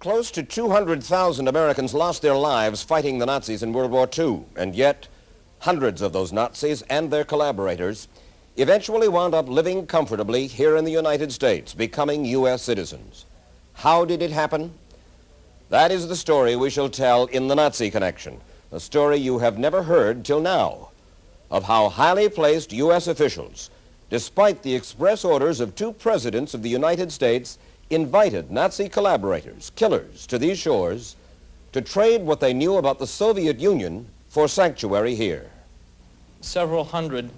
Close to 200,000 Americans lost their lives fighting the Nazis in World War II, and yet hundreds of those Nazis and their collaborators eventually wound up living comfortably here in the United States, becoming U.S. citizens. How did it happen? That is the story we shall tell in The Nazi Connection, a story you have never heard till now, of how highly placed U.S. officials, despite the express orders of two presidents of the United States, invited Nazi collaborators, killers, to these shores to trade what they knew about the Soviet Union for sanctuary here. Several hundred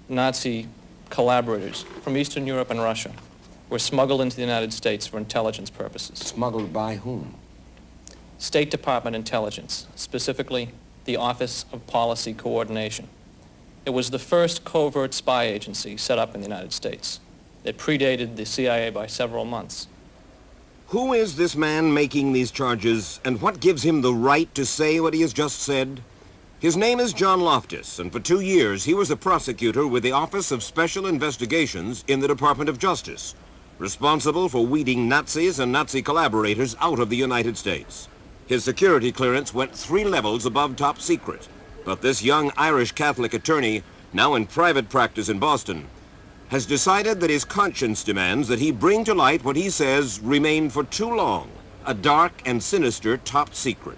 Nazi collaborators from Eastern Europe and Russia were smuggled into the United States for intelligence purposes. Smuggled by whom? State Department intelligence, specifically the Office of Policy Coordination. It was the first covert spy agency set up in the United States. It predated the CIA by several months. Who is this man making these charges, and what gives him the right to say what he has just said? His name is John Loftus, and for 2 years he was a prosecutor with the Office of Special Investigations in the Department of Justice, responsible for weeding Nazis and Nazi collaborators out of the United States. His security clearance went 3 levels above top secret, but this young Irish Catholic attorney, now in private practice in Boston, has decided that his conscience demands that he bring to light what he says remained for too long, a dark and sinister top secret.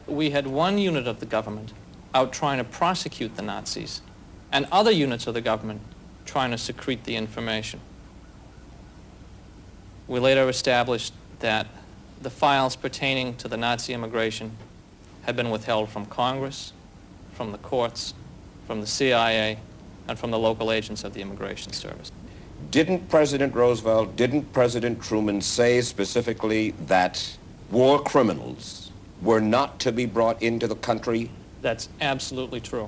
We had one unit of the government out trying to prosecute the Nazis, and other units of the government trying to secrete the information. We later established that the files pertaining to the Nazi immigration had been withheld from Congress, from the courts, from the CIA, and from the local agents of the Immigration Service. Didn't President Roosevelt, didn't President Truman say specifically that war criminals were not to be brought into the country? That's absolutely true.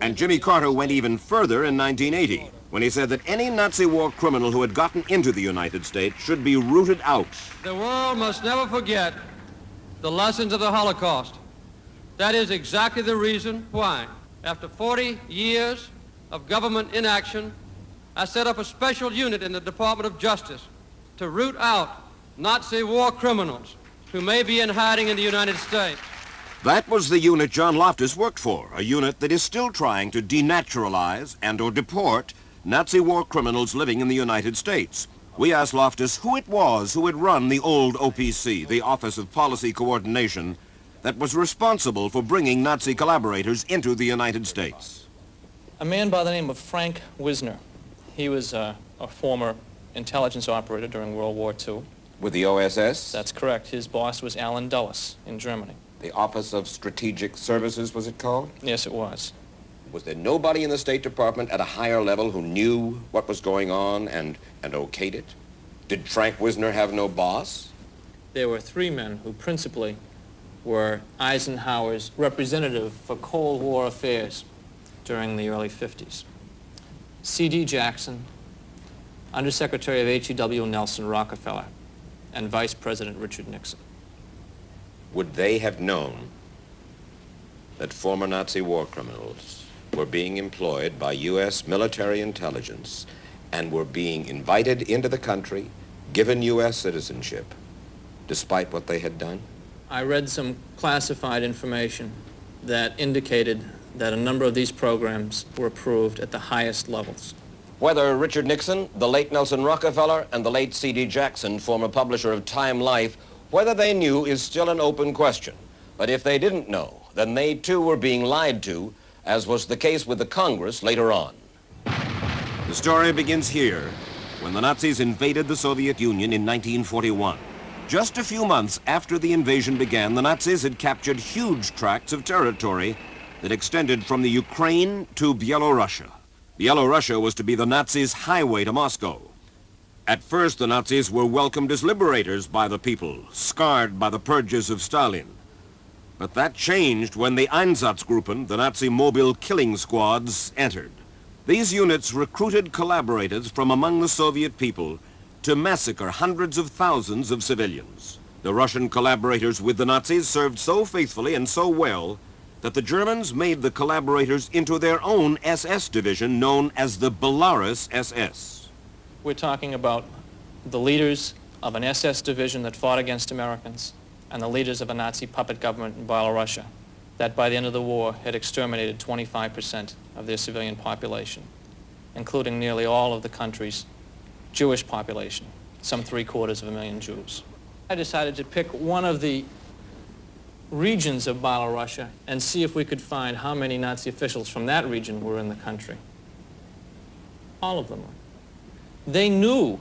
And Jimmy Carter went even further in 1980, when he said that any Nazi war criminal who had gotten into the United States should be rooted out. The world must never forget the lessons of the Holocaust. That is exactly the reason why, after 40 years of government inaction, I set up a special unit in the Department of Justice to root out Nazi war criminals who may be in hiding in the United States. That was the unit John Loftus worked for, a unit that is still trying to denaturalize and/or deport Nazi war criminals living in the United States. We asked Loftus who it was who had run the old OPC, the Office of Policy Coordination, that was responsible for bringing Nazi collaborators into the United States. A man by the name of Frank Wisner. He was a former intelligence operator during World War II. With the OSS? That's correct. His boss was Alan Dulles in Germany. The Office of Strategic Services, was it called? Yes, it was. Was there nobody in the State Department at a higher level who knew what was going on and okayed it? Did Frank Wisner have no boss? There were 3 men who principally were Eisenhower's representative for Cold War affairs during the early 50s. C.D. Jackson, Undersecretary of H.E.W. Nelson Rockefeller, and Vice President Richard Nixon. Would they have known that former Nazi war criminals were being employed by U.S. military intelligence and were being invited into the country, given U.S. citizenship, despite what they had done? I read some classified information that indicated that a number of these programs were approved at the highest levels. Whether Richard Nixon, the late Nelson Rockefeller, and the late C.D. Jackson, former publisher of Time Life, whether they knew is still an open question. But if they didn't know, then they too were being lied to, as was the case with the Congress later on. The story begins here, when the Nazis invaded the Soviet Union in 1941. Just a few months after the invasion began, the Nazis had captured huge tracts of territory that extended from the Ukraine to Byelorussia. Byelorussia was to be the Nazis' highway to Moscow. At first, the Nazis were welcomed as liberators by the people, scarred by the purges of Stalin. But that changed when the Einsatzgruppen, the Nazi mobile killing squads, entered. These units recruited collaborators from among the Soviet people to massacre hundreds of thousands of civilians. The Russian collaborators with the Nazis served so faithfully and so well that the Germans made the collaborators into their own SS division known as the Belarus SS. We're talking about the leaders of an SS division that fought against Americans and the leaders of a Nazi puppet government in Belarus that by the end of the war had exterminated 25% of their civilian population, including nearly all of the country's Jewish population, some 750,000 Jews. I decided to pick one of the regions of Belarus and see if we could find how many Nazi officials from that region were in the country. All of them were. They knew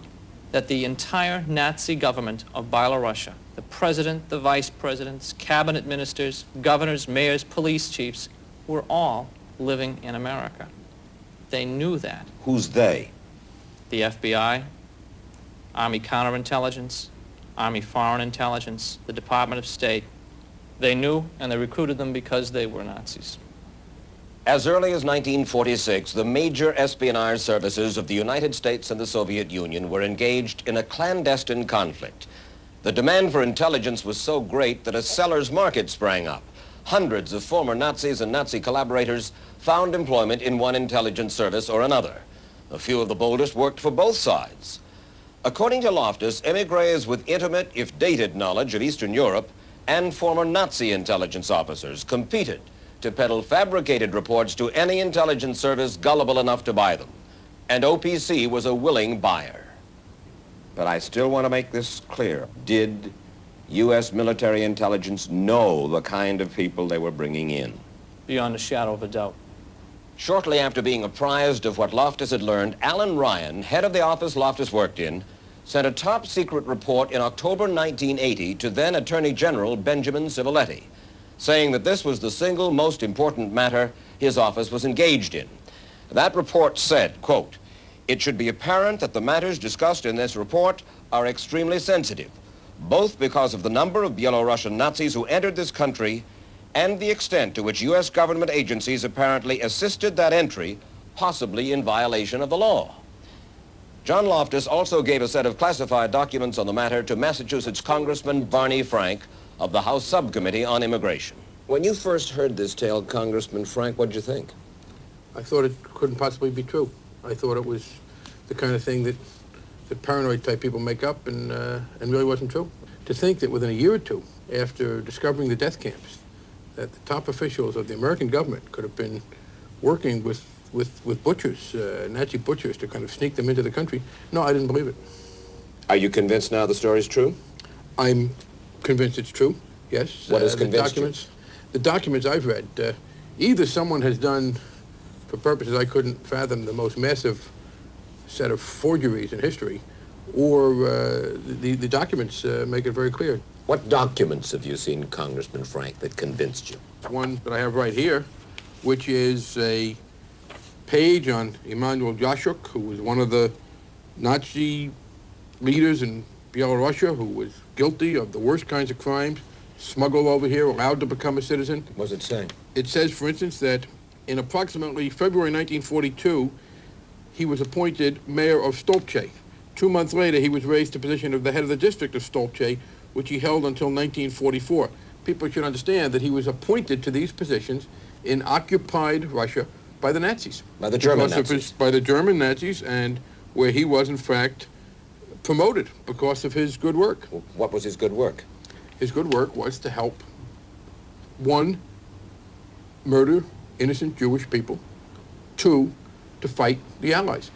that the entire Nazi government of Belarus, the president, the vice presidents, cabinet ministers, governors, mayors, police chiefs, were all living in America. They knew that. Who's they? The FBI, Army Counterintelligence, Army Foreign Intelligence, the Department of State. They knew, and they recruited them because they were Nazis. As early as 1946, the major espionage services of the United States and the Soviet Union were engaged in a clandestine conflict. The demand for intelligence was so great that a seller's market sprang up. Hundreds of former Nazis and Nazi collaborators found employment in one intelligence service or another. A few of the boldest worked for both sides. According to Loftus, emigres with intimate, if dated, knowledge of Eastern Europe and former Nazi intelligence officers competed to peddle fabricated reports to any intelligence service gullible enough to buy them. And OPC was a willing buyer. But I still want to make this clear. Did U.S. military intelligence know the kind of people they were bringing in? Beyond a shadow of a doubt. Shortly after being apprised of what Loftus had learned, Alan Ryan, head of the office Loftus worked in, sent a top-secret report in October 1980 to then Attorney General Benjamin Civiletti, saying that this was the single most important matter his office was engaged in. That report said, quote, "It should be apparent that the matters discussed in this report are extremely sensitive, both because of the number of Belarusian Nazis who entered this country and the extent to which U.S. government agencies apparently assisted that entry, possibly in violation of the law." John Loftus also gave a set of classified documents on the matter to Massachusetts Congressman Barney Frank of the House Subcommittee on Immigration. When you first heard this tale, Congressman Frank, what did you think? I thought it couldn't possibly be true. I thought it was the kind of thing that paranoid type people make up and really wasn't true. To think that within a year or two after discovering the death camps, that the top officials of the American government could have been working with butchers, Nazi butchers, to kind of sneak them into the country. No, I didn't believe it. Are you convinced now the story's true? I'm convinced it's true, yes. What has convinced you? The documents I've read, either someone has done, for purposes I couldn't fathom, the most massive set of forgeries in history, or the documents make it very clear. What documents have you seen, Congressman Frank, that convinced you? One that I have right here, which is a page on Emanuel Yashuk, who was one of the Nazi leaders in Belarus, who was guilty of the worst kinds of crimes, smuggled over here, allowed to become a citizen. What does it say? It says, for instance, that in approximately February 1942, he was appointed mayor of Stolce. 2 months later, he was raised to the position of the head of the district of Stolce, which he held until 1944. People should understand that he was appointed to these positions in occupied Russia by the Nazis. By the German Nazis. By the German Nazis, and where he was, in fact, promoted because of his good work. What was his good work? His good work was to help, one, murder innocent Jewish people, two, to fight the Allies.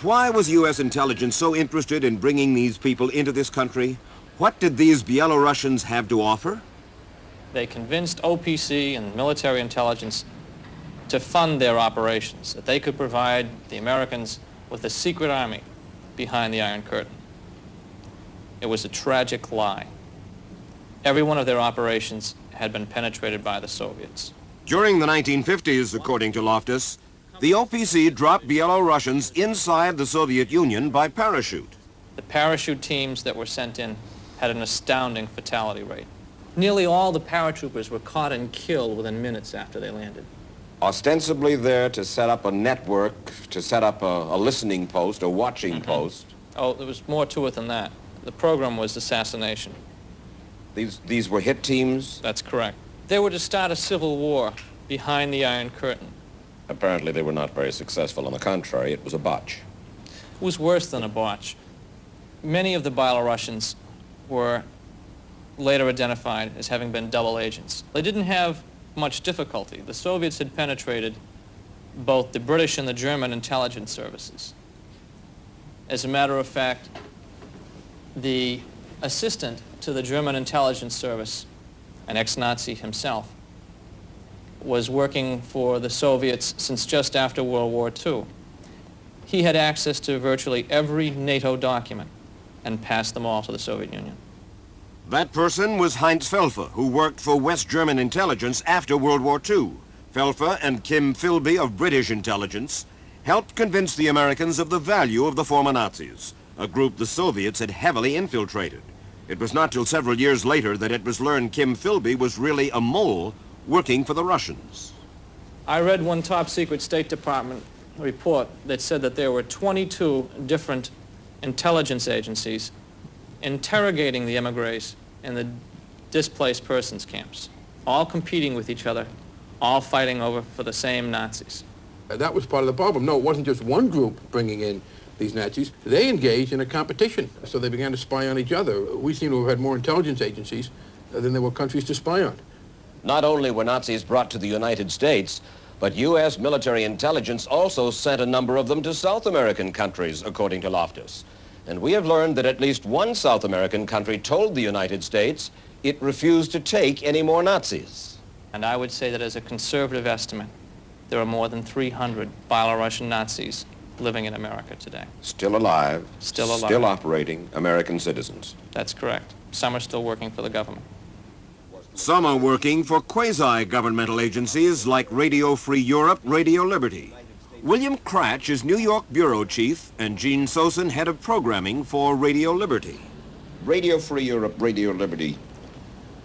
Why was U.S. intelligence so interested in bringing these people into this country? What did these Belarusians have to offer? They convinced OPC and military intelligence to fund their operations, that they could provide the Americans with a secret army behind the Iron Curtain. It was a tragic lie. Every one of their operations had been penetrated by the Soviets. During the 1950s, according to Loftus, the OPC dropped Belarusians inside the Soviet Union by parachute. The parachute teams that were sent in had an astounding fatality rate. Nearly all the paratroopers were caught and killed within minutes after they landed. Ostensibly there to set up a network, to set up a listening post, a watching post. Oh, there was more to it than that. The program was assassination. These were hit teams? That's correct. They were to start a civil war behind the Iron Curtain. Apparently they were not very successful. On the contrary, it was a botch. It was worse than a botch. Many of the Belarusians were later identified as having been double agents. They didn't have much difficulty. The Soviets had penetrated both the British and the German intelligence services. As a matter of fact, the assistant to the German intelligence service, an ex-Nazi himself, was working for the Soviets since just after World War II. He had access to virtually every NATO document and passed them all to the Soviet Union. That person was Heinz Felfer, who worked for West German intelligence after World War II. Felfer and Kim Philby of British intelligence helped convince the Americans of the value of the former Nazis, a group the Soviets had heavily infiltrated. It was not till several years later that it was learned Kim Philby was really a mole working for the Russians. I read one top-secret State Department report that said that there were 22 different intelligence agencies interrogating the emigres in the displaced persons camps, all competing with each other, all fighting over for the same Nazis. That was part of the problem. No, it wasn't just one group bringing in these Nazis. They engaged in a competition, so they began to spy on each other. We seem to have had more intelligence agencies than there were countries to spy on. Not only were Nazis brought to the United States, but U.S. military intelligence also sent a number of them to South American countries, according to Loftus. And we have learned that at least one South American country told the United States it refused to take any more Nazis. And I would say that as a conservative estimate, there are more than 300 Belarusian Nazis living in America today. Still alive. Still alive. Still operating, American citizens. That's correct. Some are still working for the government. Some are working for quasi-governmental agencies like Radio Free Europe, Radio Liberty. William Cratch is New York bureau chief and Gene Sosin head of programming for Radio Liberty. Radio Free Europe, Radio Liberty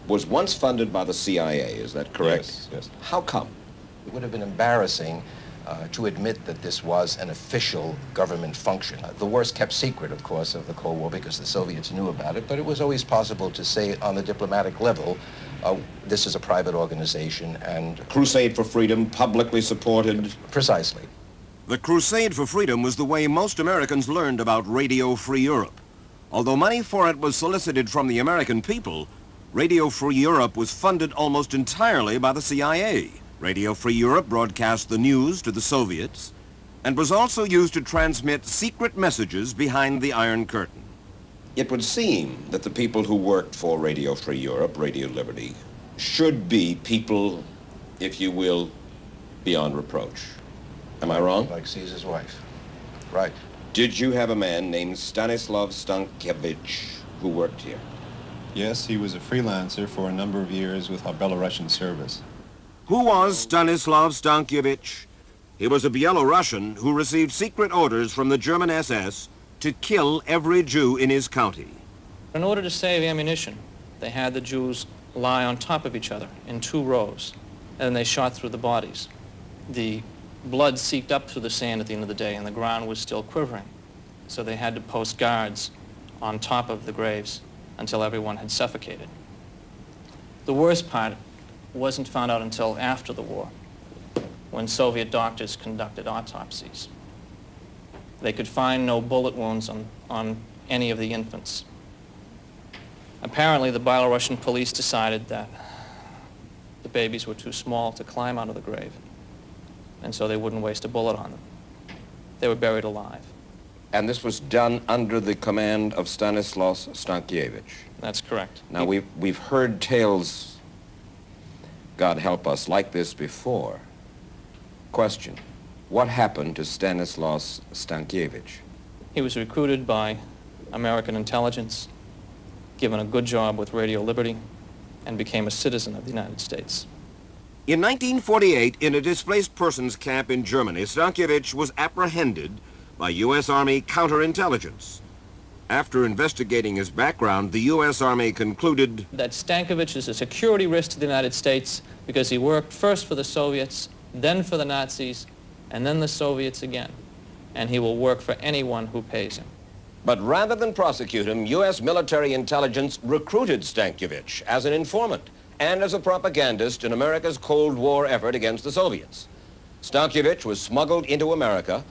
was once funded by the CIA, is that correct? Yes, yes. How come? It would have been embarrassing to admit that this was an official government function. The worst kept secret, of course, of the Cold War because the Soviets knew about it, but it was always possible to say on the diplomatic level, this is a private organization and... Crusade for Freedom, publicly supported. Precisely. The Crusade for Freedom was the way most Americans learned about Radio Free Europe. Although money for it was solicited from the American people, Radio Free Europe was funded almost entirely by the CIA. Radio Free Europe broadcast the news to the Soviets and was also used to transmit secret messages behind the Iron Curtain. It would seem that the people who worked for Radio Free Europe, Radio Liberty, should be people, if you will, beyond reproach. Am I wrong? Like Caesar's wife. Right. Did you have a man named Stanislav Stankiewicz who worked here? Yes, he was a freelancer for a number of years with our Belarusian service. Who was Stanislav Stankiewicz? He was a Belarusian who received secret orders from the German SS to kill every Jew in his county. In order to save ammunition, they had the Jews lie on top of each other in 2 rows, and then they shot through the bodies. The blood seeped up through the sand at the end of the day, and the ground was still quivering. So they had to post guards on top of the graves until everyone had suffocated. The worst part wasn't found out until after the war, when Soviet doctors conducted autopsies. They could find no bullet wounds on any of the infants. Apparently, the Belarusian police decided that the babies were too small to climb out of the grave, and so they wouldn't waste a bullet on them. They were buried alive. And this was done under the command of Stanislav Stankiewicz. That's correct. Now, we've heard tales, God help us, like this before. Question, what happened to Stanislav Stankiewicz? He was recruited by American intelligence, given a good job with Radio Liberty, and became a citizen of the United States. In 1948, in a displaced persons camp in Germany, Stankiewicz was apprehended by U.S. Army counterintelligence. After investigating his background, the U.S. Army concluded that Stankiewicz is a security risk to the United States because he worked first for the Soviets, then for the Nazis, and then the Soviets again. And he will work for anyone who pays him. But rather than prosecute him, U.S. military intelligence recruited Stankiewicz as an informant and as a propagandist in America's Cold War effort against the Soviets. Stankiewicz was smuggled into America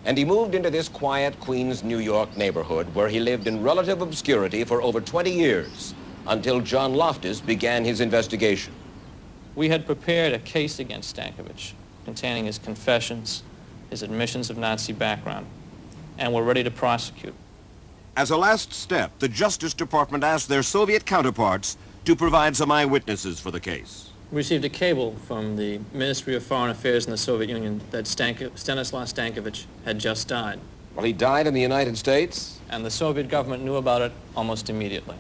and he moved into this quiet Queens, New York neighborhood where he lived in relative obscurity for over 20 years until John Loftus began his investigation. We had prepared a case against Stankiewicz containing his confessions, his admissions of Nazi background, and were ready to prosecute. As a last step, the Justice Department asked their Soviet counterparts to provide some eyewitnesses for the case. We received a cable from the Ministry of Foreign Affairs in the Soviet Union that Stanislav Stankiewicz had just died. Well, he died in the United States? And the Soviet government knew about it almost immediately.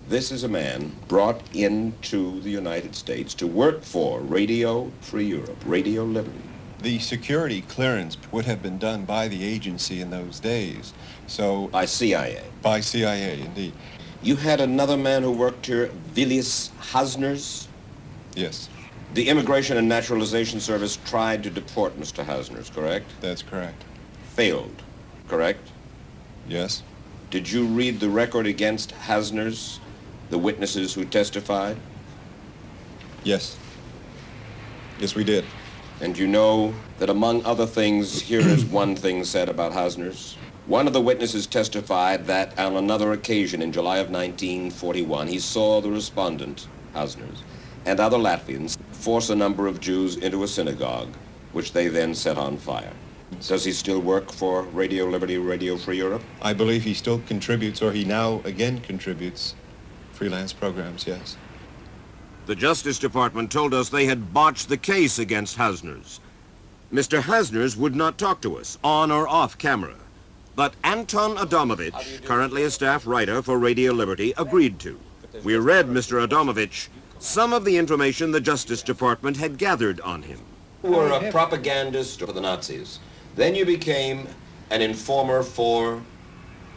This is a man brought into the United States to work for Radio Free Europe, Radio Liberty. The security clearance would have been done by the agency in those days. So By CIA. by CIA, indeed. You had another man who worked here, Vilis Hasners. Yes, The Immigration and Naturalization Service tried to deport Mr. Hasners, correct? that's correct. Failed, correct? Yes, Did you read the record against Hasners, the witnesses who testified? yes. Yes, we did. And you know that among other things, here is one thing said about Hasners. One of the witnesses testified that on another occasion in July of 1941, he saw the respondent, Hasners, and other Latvians force a number of Jews into a synagogue, which they then set on fire. Does he still work for Radio Liberty, Radio Free Europe? I believe he still contributes, or he now again contributes, freelance programs, yes. The Justice Department told us they had botched the case against Hasners. Mr. Hasners would not talk to us, on or off camera. But Anton Adamovich, currently a staff writer for Radio Liberty, agreed to. We read, Mr. Adamovich, some of the information the Justice Department had gathered on him. You were a propagandist for the Nazis. Then you became an informer for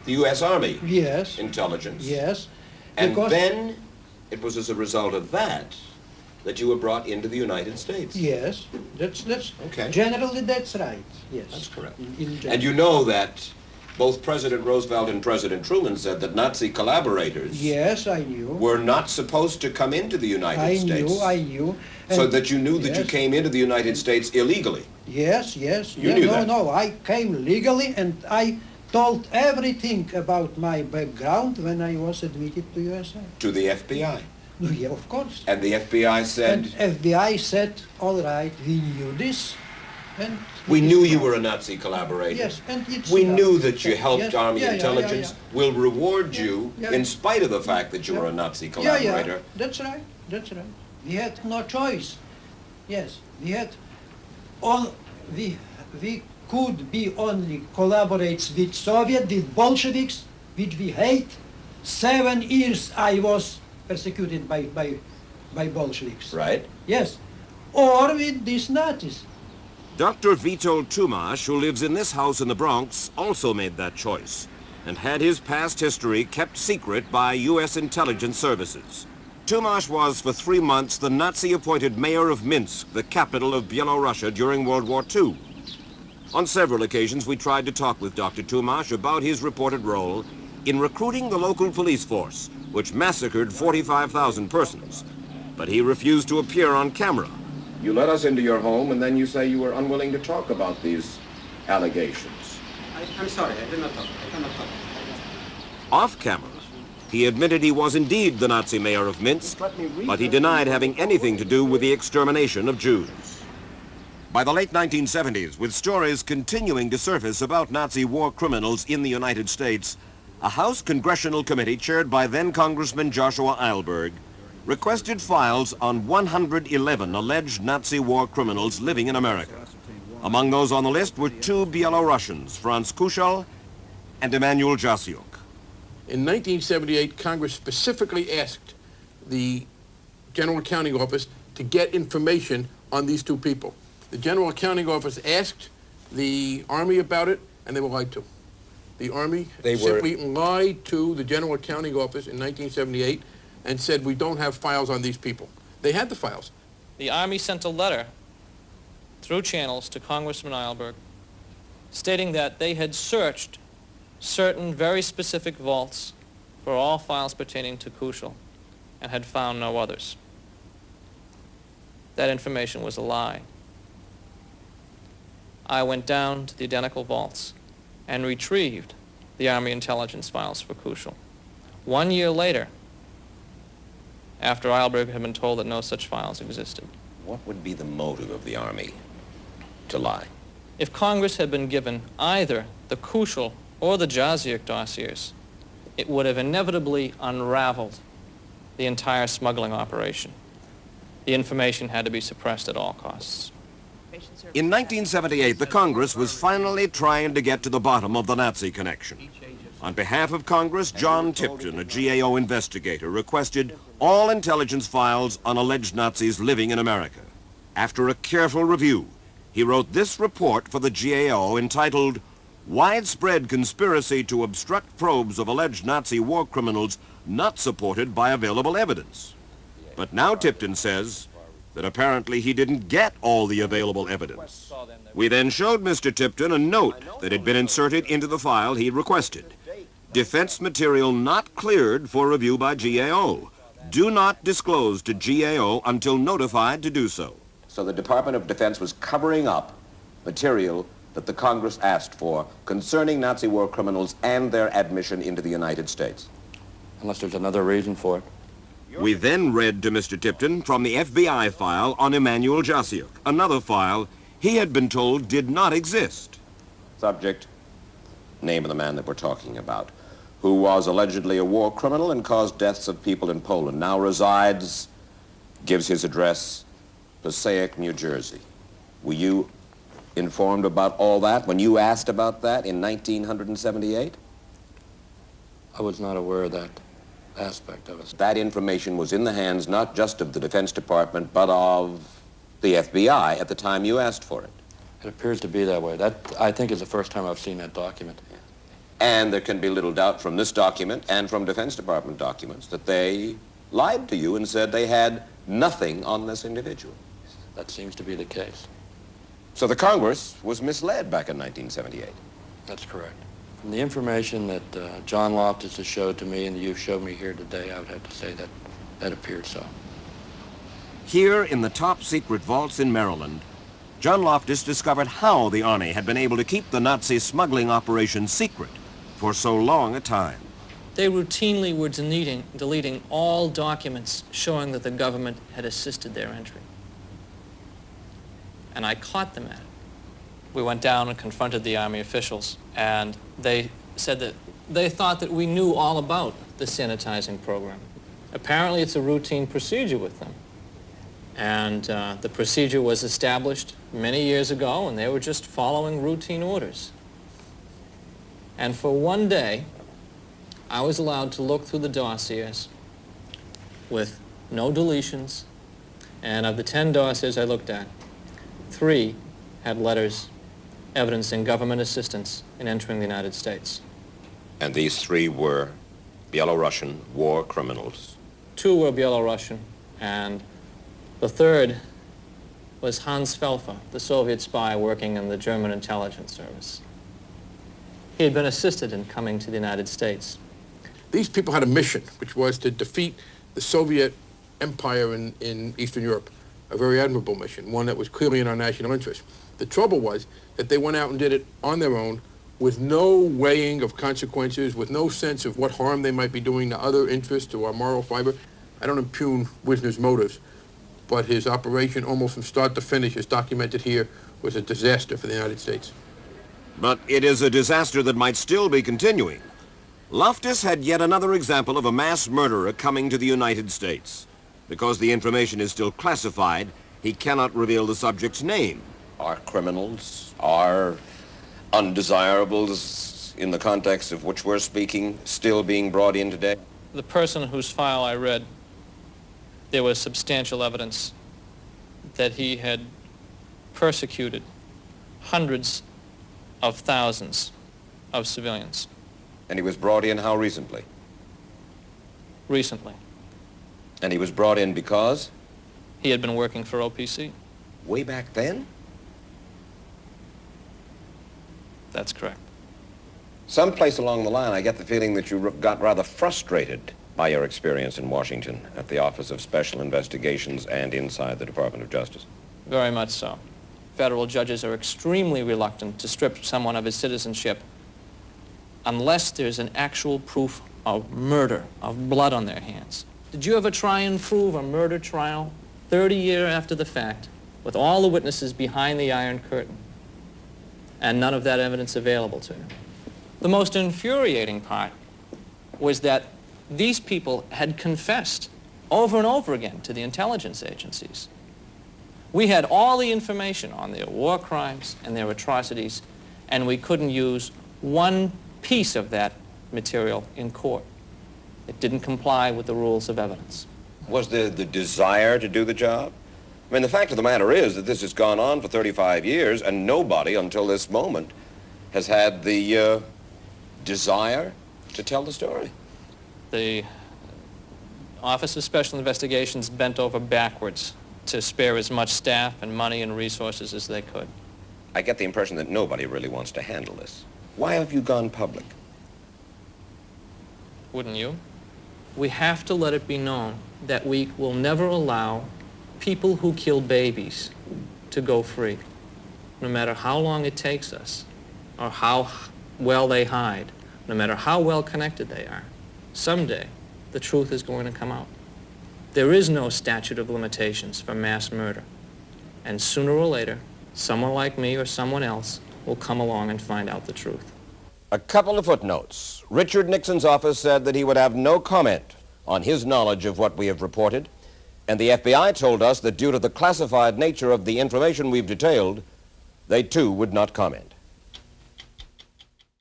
the U.S. Army Yes, intelligence. yes. And Because- then it was as a result of that that you were brought into the United States. Yes, that's Okay. generally that's right. Yes, That's correct. In And you know that both President Roosevelt and President Truman said that Nazi collaborators Yes, I knew. were not supposed to come into the United States. I knew. So And- that you knew that you yes, came into the United States illegally. Yes, yes. You yeah, knew no, that. No, I came legally and I told everything about my background when I was admitted to USA. To the FBI. Yeah, of course. And the FBI said, And FBI said, all right, we knew this. And we it is knew you fine. were a Nazi collaborator. Yes, and it's We enough. knew that you helped Yes, Army yeah, yeah, intelligence. yeah, We'll reward Yeah, you yeah. in spite of the fact that you Yeah. were a Nazi Yeah, collaborator. yeah, that's right, that's right. We had no choice. Yes, we had all, we could be only collaborates with Soviet, with Bolsheviks, which we hate. 7 years I was persecuted by Bolsheviks. Right? Yes, or with these Nazis. Dr. Vito Tumash, who lives in this house in the Bronx, also made that choice and had his past history kept secret by U.S. intelligence services. Tumash was for 3 months the Nazi-appointed mayor of Minsk, the capital of Byelorussia during World War II. On several occasions, we tried to talk with Dr. Tumash about his reported role in recruiting the local police force, which massacred 45,000 persons. But he refused to appear on camera. You let us into your home, and then you say you were unwilling to talk about these allegations. I'm sorry, I did not talk. I cannot talk. Off camera, he admitted he was indeed the Nazi mayor of Minsk, but he denied having anything to do with the extermination of Jews. By the late 1970s, with stories continuing to surface about Nazi war criminals in the United States, a House Congressional Committee chaired by then-Congressman Joshua Eilberg requested files on 111 alleged Nazi war criminals living in America. Among those on the list were 2 Belarusians, Franz Kushel and Emanuel Jasiuk. In 1978, Congress specifically asked the General Accounting Office to get information on these 2 people. The General Accounting Office asked the Army about it, and they were lied to. The Army simply lied to the General Accounting Office in 1978 and said, we don't have files on these people. They had the files. The Army sent a letter through channels to Congressman Eilberg stating that they had searched certain very specific vaults for all files pertaining to Kushel and had found no others. That information was a lie. I went down to the identical vaults and retrieved the Army intelligence files for Kuchel. 1 year later, after Eilberg had been told that no such files existed. What would be the motive of the Army to lie? If Congress had been given either the Kuchel or the Jazyuk dossiers, it would have inevitably unraveled the entire smuggling operation. The information had to be suppressed at all costs. In 1978, the Congress was finally trying to get to the bottom of the Nazi connection. On behalf of Congress, John Tipton, a GAO investigator, requested all intelligence files on alleged Nazis living in America. After a careful review, he wrote this report for the GAO entitled, "Widespread Conspiracy to Obstruct Probes of Alleged Nazi War Criminals Not Supported by Available Evidence." But now Tipton says that apparently he didn't get all the available evidence. We then showed Mr. Tipton a note that had been inserted into the file he requested. Defense material not cleared for review by GAO. Do not disclose to GAO until notified to do so. So the Department of Defense was covering up material that the Congress asked for concerning Nazi war criminals and their admission into the United States. Unless there's another reason for it. We then read to Mr. Tipton from the FBI file on Emanuel Jasyuk, another file he had been told did not exist. Subject, name of the man that we're talking about, who was allegedly a war criminal and caused deaths of people in Poland, now resides, gives his address, Passaic, New Jersey. Were you informed about all that when you asked about that in 1978? I was not aware of that aspect of it. That information was in the hands not just of the Defense Department, but of the FBI at the time you asked for it. It appears to be that way. That, I think, is the first time I've seen that document. And there can be little doubt from this document and from Defense Department documents that they lied to you and said they had nothing on this individual. That seems to be the case. So the Congress was misled back in 1978. That's correct. From the information that John Loftus has showed to me and you showed me here today, I would have to say that that appeared so. Here in the top secret vaults in Maryland, John Loftus discovered how the Army had been able to keep the Nazi smuggling operation secret for so long a time. They routinely were deleting all documents showing that the government had assisted their entry. And I caught them at it. We went down and confronted the Army officials, and they said that they thought that we knew all about the sanitizing program. Apparently it's a routine procedure with them. And the procedure was established many years ago, and they were just following routine orders. And for one day, I was allowed to look through the dossiers with no deletions, and of the 10 dossiers I looked at, 3 had letters evidencing government assistance in entering the United States. And these 3 were Belarusian war criminals. 2 were Belarusian, and the 3rd was Hans Felfer, the Soviet spy working in the German intelligence service. He had been assisted in coming to the United States. These people had a mission, which was to defeat the Soviet empire in Eastern Europe. A very admirable mission, one that was clearly in our national interest. The trouble was that they went out and did it on their own with no weighing of consequences, with no sense of what harm they might be doing to other interests or our moral fiber. I don't impugn Wisner's motives, but his operation almost from start to finish, as documented here, was a disaster for the United States. But it is a disaster that might still be continuing. Loftus had yet another example of a mass murderer coming to the United States. Because the information is still classified, he cannot reveal the subject's name. Are criminals, are undesirables in the context of which we're speaking still being brought in today? The person whose file I read, there was substantial evidence that he had persecuted hundreds of thousands of civilians. And he was brought in how recently? Recently. And he was brought in because? He had been working for OPC. Way back then? That's correct. Someplace along the line, I get the feeling that you got rather frustrated by your experience in Washington at the Office of Special Investigations and inside the Department of Justice. Very much so. federal judges are extremely reluctant to strip someone of his citizenship unless there's an actual proof of murder, of blood on their hands. Did you ever try and prove a murder trial 30 years after the fact with all the witnesses behind the Iron Curtain and none of that evidence available to you? The most infuriating part was that these people had confessed over and over again to the intelligence agencies. We had all the information on their war crimes and their atrocities, and we couldn't use one piece of that material in court. It didn't comply with the rules of evidence. Was there the desire to do the job? I mean, the fact of the matter is that this has gone on for 35 years, and nobody until this moment has had the desire to tell the story. The Office of Special Investigations bent over backwards to spare as much staff and money and resources as they could. I get the impression that nobody really wants to handle this. Why have you gone public? Wouldn't you? We have to let it be known that we will never allow people who kill babies to go free, no matter how long it takes us, or how well they hide, no matter how well connected they are. Someday, the truth is going to come out. There is no statute of limitations for mass murder. And sooner or later, someone like me or someone else will come along and find out the truth. A couple of footnotes. Richard Nixon's office said that he would have no comment on his knowledge of what we have reported, and the FBI told us that due to the classified nature of the information we've detailed, they too would not comment.